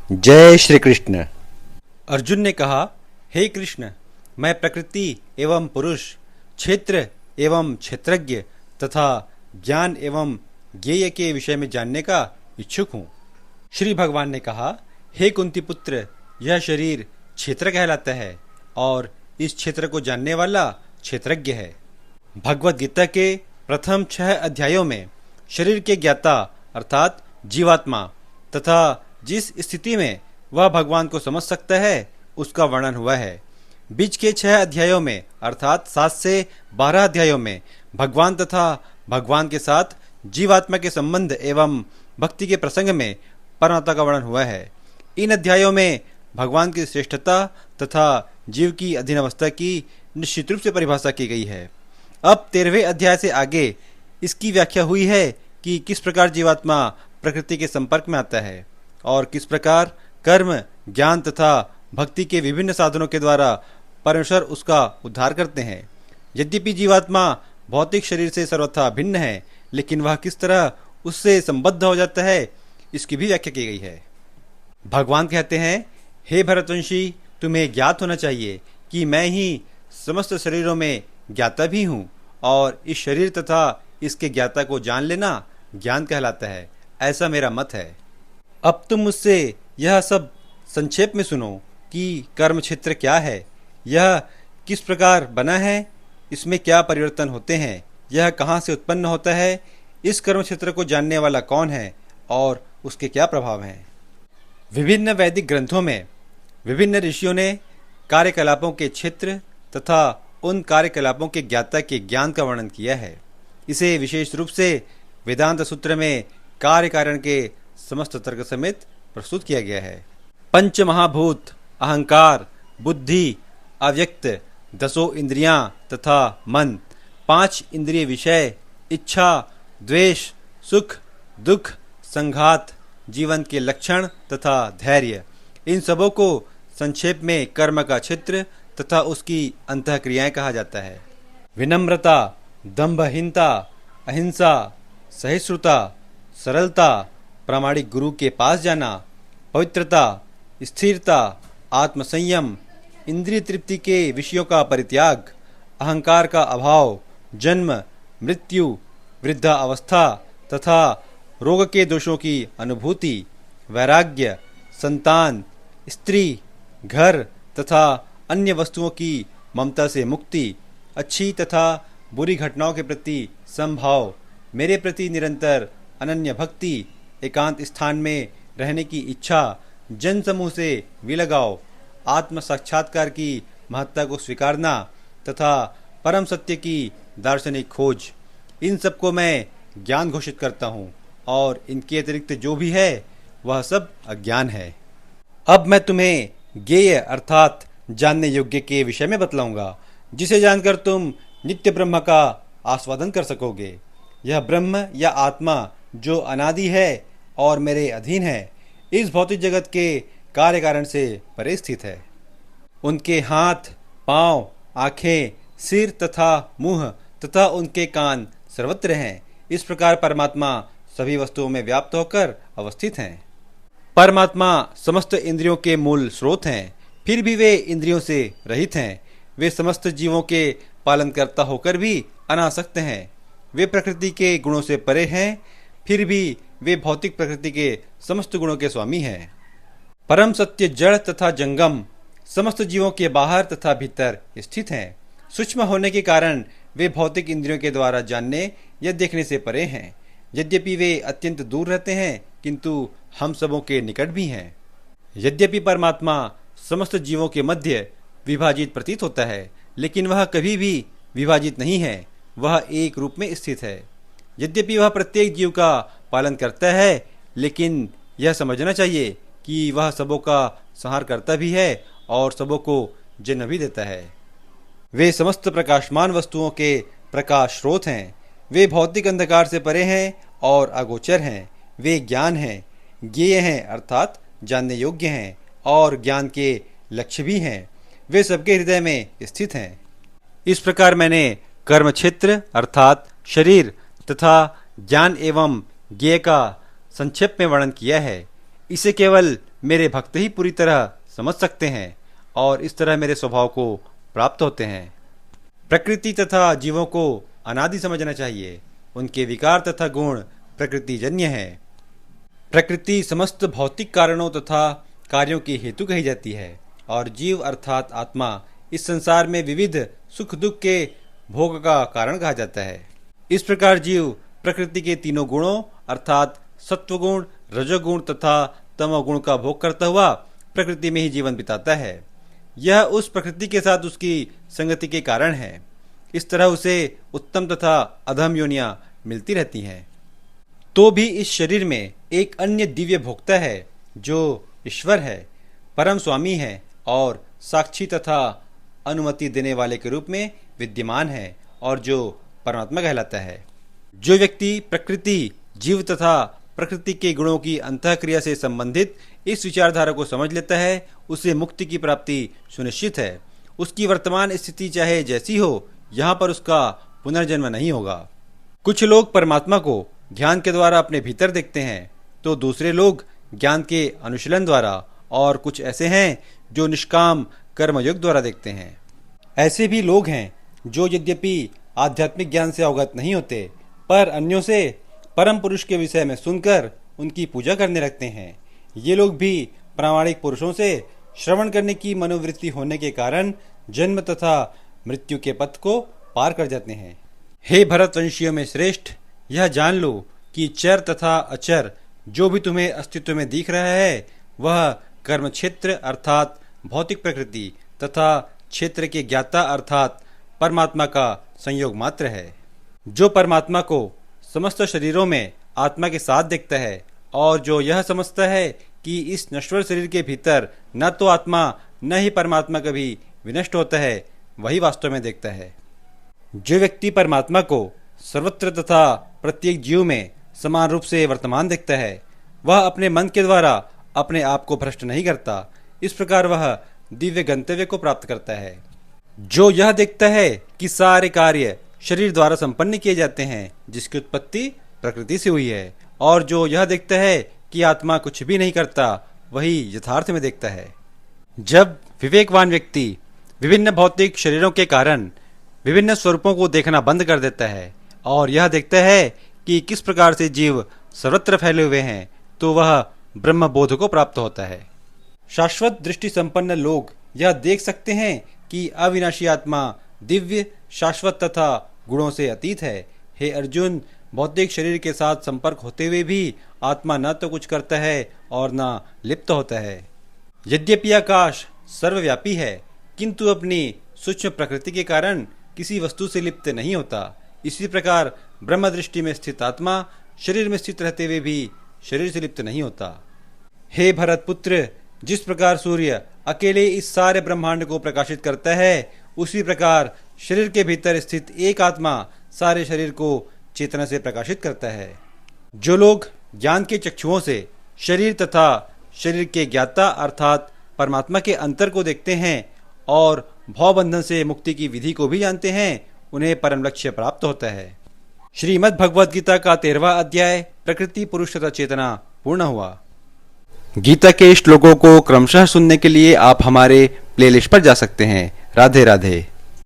जय श्री कृष्ण। अर्जुन ने कहा, हे कृष्ण, मैं प्रकृति एवं पुरुष, क्षेत्र एवं क्षेत्रज्ञ तथा ज्ञान एवं ज्ञेय के विषय में जानने का इच्छुक हूँ। श्री भगवान ने कहा, हे कुंती पुत्र, यह शरीर क्षेत्र कहलाता है और इस क्षेत्र को जानने वाला क्षेत्रज्ञ है। भगवद गीता के प्रथम 6 अध्यायों में शरीर के ज्ञाता अर्थात जीवात्मा तथा जिस स्थिति में वह भगवान को समझ सकता है उसका वर्णन हुआ है। बीच के 6 अध्यायों में अर्थात 7 से 12 अध्यायों में भगवान तथा भगवान के साथ जीवात्मा के संबंध एवं भक्ति के प्रसंग में परमात्मा का वर्णन हुआ है। इन अध्यायों में भगवान की श्रेष्ठता तथा जीव की अधीनावस्था की निश्चित रूप से परिभाषा की गई है। अब 13वें अध्याय से आगे इसकी व्याख्या हुई है कि किस प्रकार जीवात्मा प्रकृति के संपर्क में आता है और किस प्रकार कर्म, ज्ञान तथा भक्ति के विभिन्न साधनों के द्वारा परमेश्वर उसका उद्धार करते हैं। यद्यपि जीवात्मा भौतिक शरीर से सर्वथा भिन्न है, लेकिन वह किस तरह उससे संबद्ध हो जाता है इसकी भी व्याख्या की गई है। भगवान कहते हैं, हे भरतवंशी, तुम्हें ज्ञात होना चाहिए कि मैं ही समस्त शरीरों में ज्ञाता भी हूँ और इस शरीर तथा इसके ज्ञाता को जान लेना ज्ञान कहलाता है। ऐसा मेरा मत है। अब तुम मुझसे यह सब संक्षेप में सुनो कि कर्म क्षेत्र क्या है, यह किस प्रकार बना है, इसमें क्या परिवर्तन होते हैं, यह कहाँ से उत्पन्न होता है, इस कर्म क्षेत्र को जानने वाला कौन है और उसके क्या प्रभाव हैं। विभिन्न वैदिक ग्रंथों में विभिन्न ऋषियों ने कार्यकलापों के क्षेत्र तथा उन कार्यकलापों के ज्ञाता के ज्ञान का वर्णन किया है। इसे विशेष रूप से वेदांत सूत्र में कार्य कारण के समस्त तर्क समेत प्रस्तुत किया गया है। पंच महाभूत, अहंकार, बुद्धि, अव्यक्त, 10 इंद्रियां तथा मन, 5 इंद्रिय विषय, इच्छा, द्वेष, सुख, दुख, संघात, जीवन के लक्षण तथा धैर्य, इन सबों को संक्षेप में कर्म का क्षेत्र तथा उसकी अंतःक्रियाएं कहा जाता है। विनम्रता, दंभहीनता, अहिंसा, सहिष्णुता, सरलता, प्रामाणिक गुरु के पास जाना, पवित्रता, स्थिरता, आत्मसंयम, इंद्रिय तृप्ति के विषयों का परित्याग, अहंकार का अभाव, जन्म, मृत्यु, वृद्धा अवस्था तथा रोग के दोषों की अनुभूति, वैराग्य, संतान, स्त्री, घर तथा अन्य वस्तुओं की ममता से मुक्ति, अच्छी तथा बुरी घटनाओं के प्रति समभाव, मेरे प्रति निरंतर अनन्य भक्ति, एकांत स्थान में रहने की इच्छा, जन समूह से विलगाव, आत्म साक्षात्कार की महत्ता को स्वीकारना तथा परम सत्य की दार्शनिक खोज, इन सब को मैं ज्ञान घोषित करता हूँ और इनके अतिरिक्त जो भी है वह सब अज्ञान है। अब मैं तुम्हें ज्ञेय अर्थात जानने योग्य के विषय में बतलाऊंगा, जिसे जानकर तुम नित्य ब्रह्म का आस्वादन कर सकोगे। यह ब्रह्म या आत्मा जो अनादि है और मेरे अधीन है, इस भौतिक जगत के कार्य कारण से परे स्थित है। उनके हाथ, पांव, आंखें, सिर तथा मुंह तथा उनके कान सर्वत्र हैं। इस प्रकार परमात्मा सभी वस्तुओं में व्याप्त होकर अवस्थित हैं। परमात्मा समस्त इंद्रियों के मूल स्रोत हैं, फिर भी वे इंद्रियों से रहित हैं। वे समस्त जीवों के पालनकर्ता होकर भी अनासक्त हैं। वे प्रकृति के गुणों से परे हैं, फिर भी वे भौतिक प्रकृति के समस्त गुणों के स्वामी हैं। परम सत्य जड़ तथा जंगम समस्त जीवों के बाहर तथा भीतर स्थित हैं। सूक्ष्म होने के कारण वे भौतिक इंद्रियों के द्वारा जानने या देखने से परे हैं। यद्यपि वे अत्यंत दूर रहते हैं, किंतु हम सबों के निकट भी हैं। यद्यपि परमात्मा समस्त जीवों के मध्य विभाजित प्रतीत होता है, लेकिन वह कभी भी विभाजित नहीं है। वह एक रूप में स्थित है। यद्यपि वह प्रत्येक जीव का पालन करता है, लेकिन यह समझना चाहिए कि वह सबों का संहार करता भी है और सबों को जन्म भी देता है। वे समस्त प्रकाशमान वस्तुओं के प्रकाश स्रोत हैं। वे भौतिक अंधकार से परे हैं और अगोचर हैं। वे ज्ञान हैं, ज्ञेय हैं अर्थात जानने योग्य हैं और ज्ञान के लक्ष्य भी हैं। वे सबके हृदय में स्थित हैं। इस प्रकार मैंने कर्म क्षेत्र अर्थात शरीर तथा ज्ञान एवं ज्ञेय का संक्षेप में वर्णन किया है। इसे केवल मेरे भक्त ही पूरी तरह समझ सकते हैं और इस तरह मेरे स्वभाव को प्राप्त होते हैं। प्रकृति तथा जीवों को अनादि समझना चाहिए। उनके विकार तथा गुण प्रकृतिजन्य है। प्रकृति समस्त भौतिक कारणों तथा कार्यों की हेतु कही जाती है और जीव अर्थात आत्मा इस संसार में विविध सुख दुख के भोग का कारण कहा जाता है। इस प्रकार जीव प्रकृति के तीनों गुणों अर्थात सत्वगुण, रजोगुण तथा तमोगुण का भोग करता हुआ प्रकृति में ही जीवन बिताता है। यह उस प्रकृति के साथ उसकी संगति के कारण है। इस तरह उसे उत्तम तथा अधम योनियां मिलती रहती हैं। तो भी इस शरीर में एक अन्य दिव्य भोक्ता है जो ईश्वर है, परम स्वामी है और साक्षी तथा अनुमति देने वाले के रूप में विद्यमान है और जो परमात्मा कहलाता है। जो व्यक्ति प्रकृति, जीव तथा प्रकृति के गुणों की अंतःक्रिया से संबंधित इस विचारधारा को समझ लेता है, उसे मुक्ति की प्राप्ति सुनिश्चित है। उसकी वर्तमान स्थिति चाहे जैसी हो, यहाँ पर उसका पुनर्जन्म नहीं होगा। कुछ लोग परमात्मा को ज्ञान के द्वारा अपने भीतर देखते हैं, तो दूसरे लोग ज्ञान के अनुशीलन द्वारा, और कुछ ऐसे हैं जो निष्काम कर्मयोग द्वारा देखते हैं। ऐसे भी लोग हैं जो यद्यपि आध्यात्मिक ज्ञान से अवगत नहीं होते, पर अन्यों से परम पुरुष के विषय में सुनकर उनकी पूजा करने लगते हैं। ये लोग भी प्रामाणिक पुरुषों से श्रवण करने की मनोवृत्ति होने के कारण जन्म तथा मृत्यु के पथ को पार कर जाते हैं। हे भरतवंशियों में श्रेष्ठ, यह जान लो कि चर तथा अचर जो भी तुम्हें अस्तित्व में दिख रहा है, वह कर्म क्षेत्र अर्थात भौतिक प्रकृति तथा क्षेत्र के ज्ञाता अर्थात परमात्मा का संयोग मात्र है। जो परमात्मा को समस्त शरीरों में आत्मा के साथ देखता है और जो यह समझता है कि इस नश्वर शरीर के भीतर न तो आत्मा न ही परमात्मा कभी विनष्ट होता है, वही वास्तव में देखता है। जो व्यक्ति परमात्मा को सर्वत्र तथा प्रत्येक जीव में समान रूप से वर्तमान देखता है, वह अपने मन के द्वारा अपने आप को भ्रष्ट नहीं करता। इस प्रकार वह दिव्य गंतव्य को प्राप्त करता है। जो यह देखता है कि सारे कार्य शरीर द्वारा संपन्न किए जाते हैं जिसकी उत्पत्ति प्रकृति से हुई है, और जो यह देखता है कि आत्मा कुछ भी नहीं करता, वही यथार्थ में देखता है। जब विवेकवान व्यक्ति विभिन्न भौतिक शरीरों के कारण विभिन्न स्वरूपों को देखना बंद कर देता है और यह देखता है कि किस प्रकार से जीव सर्वत्र फैले हुए हैं, तो वह ब्रह्म बोध को प्राप्त होता है। शाश्वत दृष्टि संपन्न लोग यह देख सकते हैं कि अविनाशी आत्मा दिव्य, शाश्वत तथा गुणों से अतीत है। हे अर्जुन, भौतिक शरीर के साथ संपर्क होते हुए भी आत्मा न तो कुछ करता है और न लिप्त होता है। यद्यपि आकाश सर्वव्यापी है, किंतु अपनी सूक्ष्म प्रकृति के कारण किसी वस्तु से लिप्त नहीं होता। इसी प्रकार ब्रह्म दृष्टि में स्थित आत्मा शरीर में स्थित रहते हुए भी शरीर से लिप्त नहीं होता। हे भरत पुत्र, जिस प्रकार सूर्य अकेले इस सारे ब्रह्मांड को प्रकाशित करता है, उसी प्रकार शरीर के भीतर स्थित एक आत्मा सारे शरीर को चेतना से प्रकाशित करता है। जो लोग ज्ञान के चक्षुओं से शरीर तथा शरीर के ज्ञाता अर्थात परमात्मा के अंतर को देखते हैं और भवबंधन से मुक्ति की विधि को भी जानते हैं, उन्हें परम लक्ष्य प्राप्त होता है। श्रीमद् भगवद गीता का 13वां अध्याय प्रकृति, पुरुष तथा चेतना पूर्ण हुआ। गीता के श्लोकों को क्रमशः सुनने के लिए आप हमारे प्लेलिस्ट पर जा सकते हैं। राधे राधे।